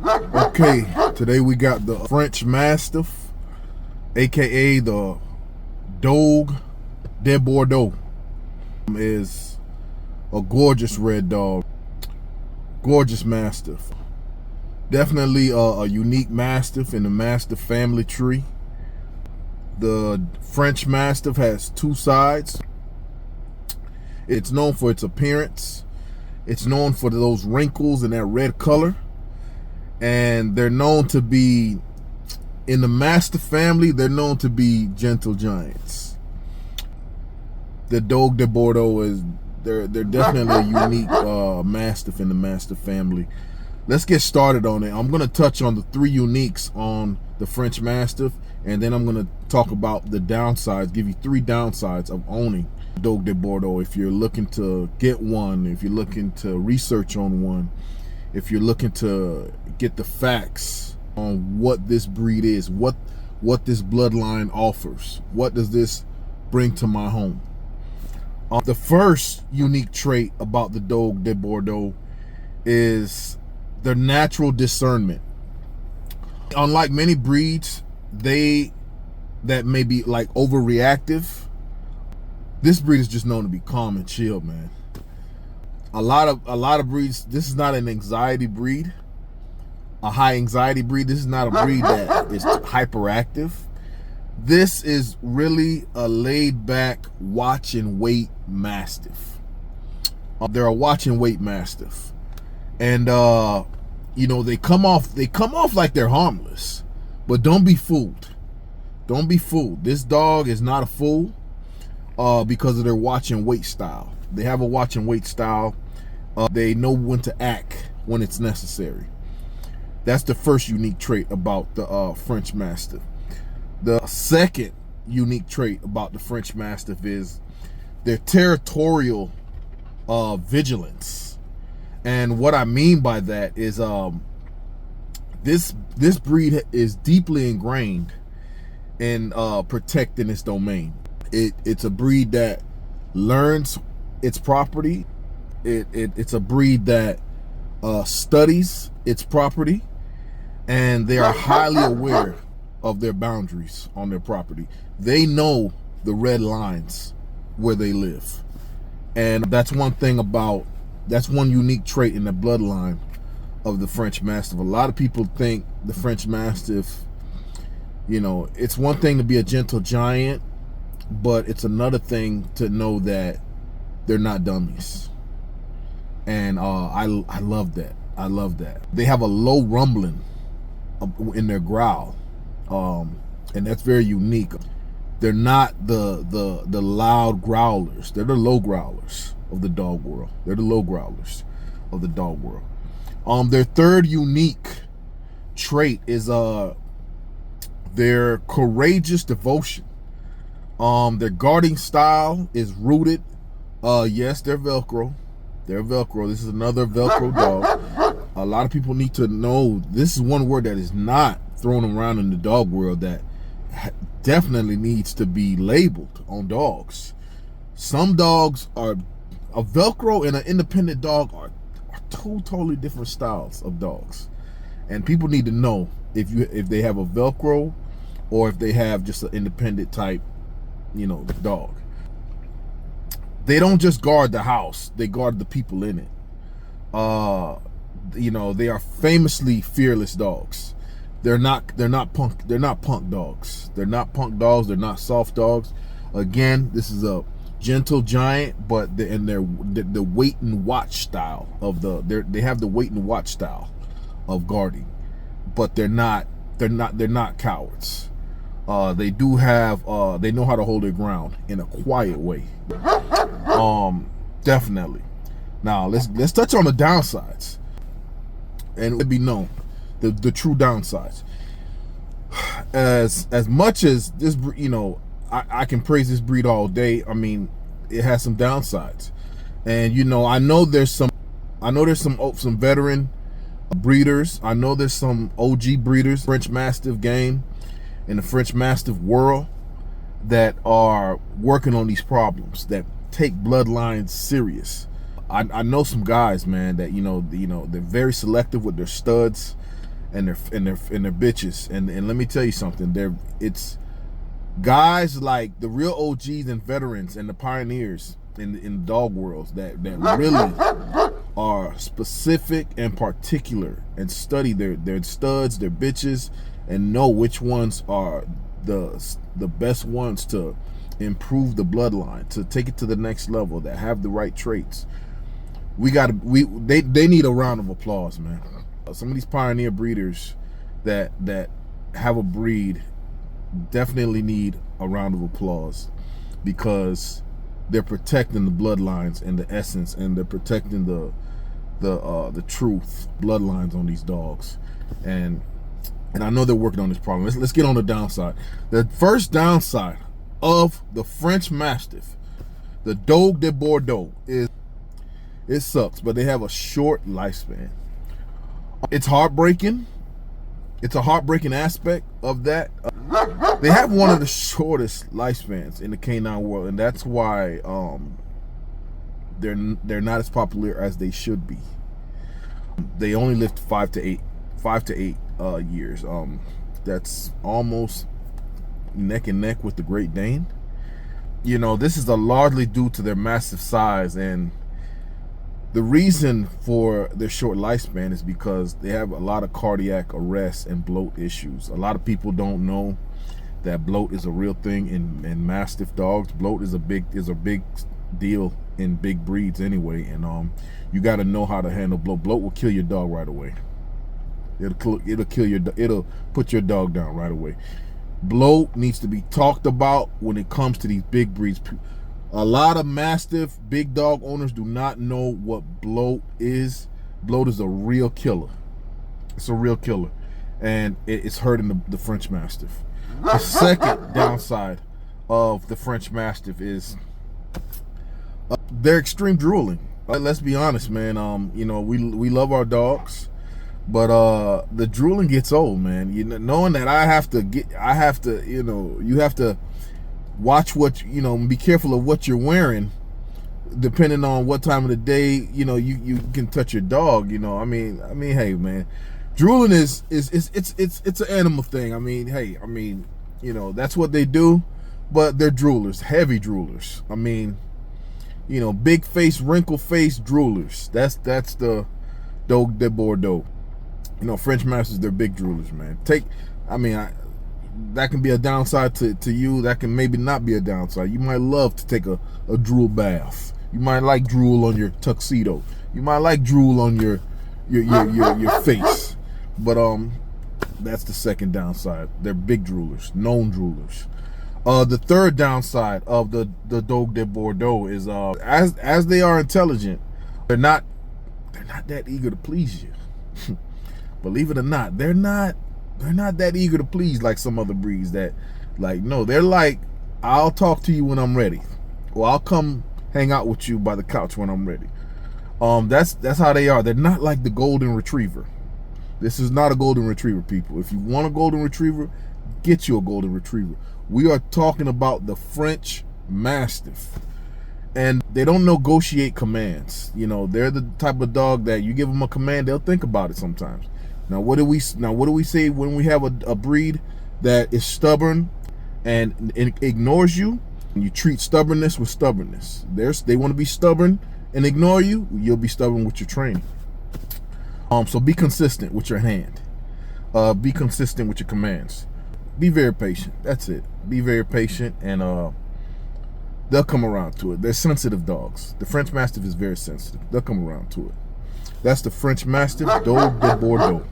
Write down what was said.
Okay, today we got the French Mastiff, aka the Dogue De Bordeaux. Is a gorgeous red dog, gorgeous Mastiff. Definitely a unique Mastiff in the Mastiff family tree. The French Mastiff has two sides. It's known for its appearance. It's known for those wrinkles and that red color. And they're known to be, in the Mastiff family, they're known to be gentle giants. The Dogue De Bordeaux they're definitely a unique Mastiff in the Mastiff family. Let's get started on it. I'm going to touch on the three uniques on the French Mastiff, and then I'm going to talk about the downsides, give you three downsides of owning Dogue De Bordeaux. If you're looking to get one, if you're looking to research on one, if you're looking to get the facts on what this breed is, what this bloodline offers, what does this bring to my home. The first unique trait about the Dogue De Bordeaux is their natural discernment. Unlike many breeds, that may be like overreactive, this breed is just known to be calm and chill, man. A lot of breeds, this is not an anxiety breed, a high anxiety breed. This is not a breed that is hyperactive. This is really a laid back watch and wait Mastiff. They're a watch and wait Mastiff. And you know, they come off like they're harmless, but don't be fooled. Don't be fooled. This dog is not a fool because of their watch and wait style. They have a watch and wait style. They know when to act when it's necessary. That's the first unique trait about the French Mastiff. The second unique trait about the French Mastiff is their territorial vigilance. And what I mean by that is this breed is deeply ingrained in protecting its domain. It's a breed that learns its property. It's a breed that studies its property, and they are highly aware of their boundaries on their property. They know the red lines where they live, and that's one unique trait in the bloodline of the French Mastiff. A lot of people think the French Mastiff, you know, it's one thing to be a gentle giant, but it's another thing to know that they're not dummies. And I love that. I love that. They have a low rumbling in their growl, and that's very unique. They're not the loud growlers. They're the low growlers of the dog world. They're the low growlers of the dog world. Their third unique trait is their courageous devotion. Their guarding style is rooted. Yes, they're Velcro. They're Velcro. This is another Velcro dog. A lot of people need to know this is one word that is not thrown around in the dog world that definitely needs to be labeled on dogs. Some dogs are, a Velcro and an independent dog are two totally different styles of dogs, and people need to know if they have a Velcro or if they have just an independent type, you know, dog. They don't just guard the house, they guard the people in it. You know, they are famously fearless dogs. They're not punk dogs. They're not punk dogs, they're not soft dogs. Again, this is a gentle giant, but the wait and watch style of they have the wait and watch style of guarding, but they're not cowards. They do have they know how to hold their ground in a quiet way. Definitely. Now let's touch on the downsides, and let be known the true downsides. As much as this, you know, I can praise this breed all day. I mean, it has some downsides, and you know, I know there's some veteran breeders. I know there's some OG breeders, French Mastiff game, in the French Mastiff world, that are working on these problems, that take bloodlines serious. I know some guys, man, that you know they're very selective with their studs. and their bitches. And let me tell you something. It's guys like the real OGs and veterans and the pioneers in the dog worlds that really are specific and particular and study their studs, their bitches, and know which ones are the best ones to improve the bloodline, to take it to the next level, that have the right traits. They need a round of applause, man. Some of these pioneer breeders that have a breed definitely need a round of applause, because they're protecting the bloodlines and the essence, and they're protecting the truth bloodlines on these dogs. And I know they're working on this problem. Let's get on the downside. The first downside of the French Mastiff, the Dogue De Bordeaux, is it sucks, but they have a short lifespan. It's heartbreaking. It's a heartbreaking aspect of that. They have one of the shortest lifespans in the canine world, and that's why they're not as popular as they should be. They only live 5 to 8 years. That's almost neck and neck with the Great Dane. You know, this is largely due to their massive size, and the reason for their short lifespan is because they have a lot of cardiac arrest and bloat issues. A lot of people don't know that bloat is a real thing in Mastiff dogs. Bloat is a big deal in big breeds anyway, and you got to know how to handle bloat. Bloat will kill your dog right away. It'll put your dog down right away. Bloat needs to be talked about when it comes to these big breeds. A lot of Mastiff big dog owners do not know what bloat is. Bloat is a real killer. It's a real killer, and it's hurting the French Mastiff. The second downside of the French Mastiff is their extreme drooling. Let's be honest, man. You know, we love our dogs, but the drooling gets old, man. You know, knowing that you have to watch what, be careful of what you're wearing, depending on what time of the day, you can touch your dog. I mean, hey, man, drooling is it's an animal thing. I mean, hey, that's what they do, but they're droolers, heavy droolers. I mean, big face, wrinkle face droolers. That's the Dogue De Bordeaux. French Masters, they're big droolers, man. That can be a downside to you. That can maybe not be a downside. You might love to take a drool bath. You might like drool on your tuxedo. You might like drool on your face. But that's the second downside. They're big droolers, known droolers. The third downside of the Dogue De Bordeaux is as they are intelligent, they're not that eager to please you. Believe it or not, they're not that eager to please like some other breeds that, no, they're like, I'll talk to you when I'm ready, or I'll come hang out with you by the couch when I'm ready. That's how they are. They're not like the golden retriever. This is not a golden retriever, people. If you want a golden retriever, get you a golden retriever. We are talking about the French Mastiff, and they don't negotiate commands. They're the type of dog that you give them a command, they'll think about it sometimes. Now what do we say when we have a breed that is stubborn and it ignores you? You treat stubbornness with stubbornness. They want to be stubborn and ignore you. You'll be stubborn with your training. So be consistent with your hand. Be consistent with your commands. Be very patient. That's it. Be very patient, and they'll come around to it. They're sensitive dogs. The French Mastiff is very sensitive. They'll come around to it. That's the French Mastiff Dogue De Bordeaux.